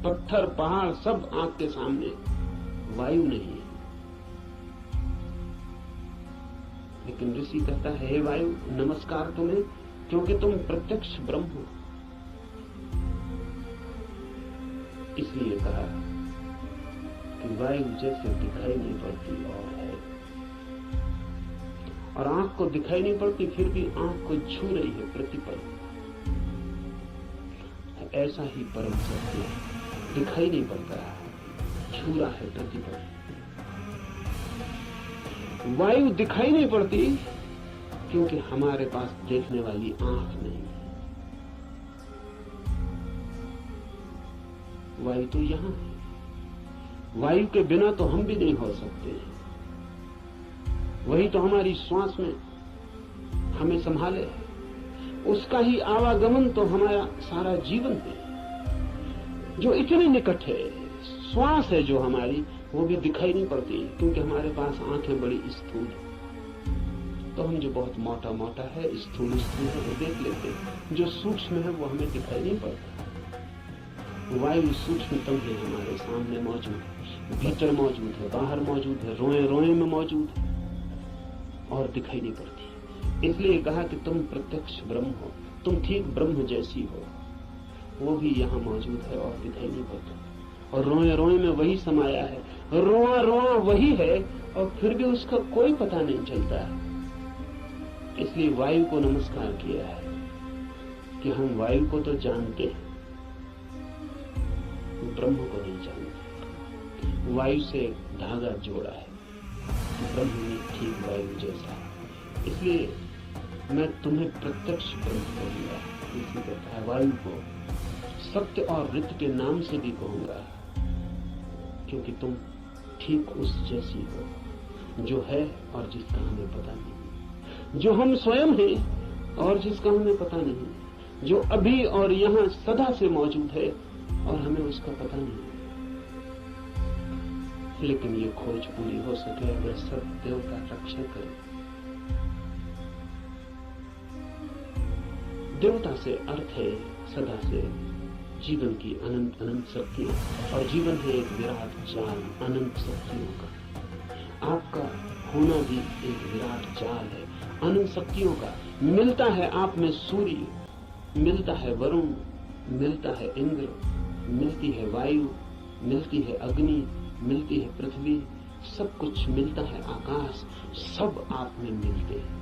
पत्थर पहाड़ सब आंख के सामने, वायु नहीं है। लेकिन ऋषि कहता है, हे वायु नमस्कार तुम्हें, क्योंकि तुम प्रत्यक्ष ब्रह्म हो। इसलिए कहा कि वायु जैसे दिखाई नहीं पड़ती और है, और आंख को दिखाई नहीं पड़ती फिर भी आंख को छू रही है प्रतिपल। ऐसा ही परम सत्य दिखाई नहीं पड़ता, छू रहा है प्रतिपल। वायु दिखाई नहीं पड़ती क्योंकि हमारे पास देखने वाली आंख नहीं है। वायु तो यहां है, वायु के बिना तो हम भी नहीं हो सकते। वही तो हमारी श्वास में हमें संभाले, उसका ही आवागमन तो हमारा सारा जीवन है, जो इतने निकट है। श्वास है जो हमारी, वो भी दिखाई नहीं पड़ती क्योंकि हमारे पास आंखें बड़ी स्थूल है। तो हम जो बहुत मोटा मोटा है, स्थूल स्थूल है, वो देख लेते हैं। जो सूक्ष्म है वो हमें दिखाई नहीं पड़ता। वायु सूक्ष्मतम है, हमारे सामने मौजूद है, भीतर मौजूद है, बाहर मौजूद है, रोए रोए में मौजूद है और दिखाई नहीं पड़ती। इसलिए कहा कि तुम प्रत्यक्ष ब्रह्म हो, तुम ठीक ब्रह्म जैसी हो। वो भी यहाँ मौजूद है और दिखाई नहीं पड़ता, और रोए रोए में वही समाया है, रोआ रोआ वही है, और फिर भी उसका कोई पता नहीं चलता है। इसलिए वायु को नमस्कार किया है कि हम वायु को तो जानते हैं, ब्रह्म को नहीं जानते। वायु से धागा जोड़ा है, ब्रह्म भी ठीक वायु जैसा है। इसलिए मैं तुम्हें प्रत्यक्ष ब्रह्म कहूंगा। इसलिए कहता है वायु को सत्य और ऋत के नाम से भी कहूंगा, क्योंकि तुम ठीक उस जैसी हो जो है और जिसका हमें पता नहीं, जो हम स्वयं हैं और जिसका हमें पता नहीं, जो अभी और यहाँ सदा से मौजूद है और हमें उसका पता नहीं। लेकिन ये खोज पूरी हो सके अगर सत्य का रक्षा करें। देवता से अर्थ है सदा से जीवन की अनंत अनंत शक्तियां, और जीवन है एक विराट जाल अनंत शक्तियों का। आपका होना भी एक विराट जाल है अनंत शक्तियों का। मिलता है आप में सूर्य, मिलता है वरुण, मिलता है इंद्र, मिलती है वायु, मिलती है अग्नि, मिलती है पृथ्वी, सब कुछ मिलता है आकाश, सब आप में मिलते हैं।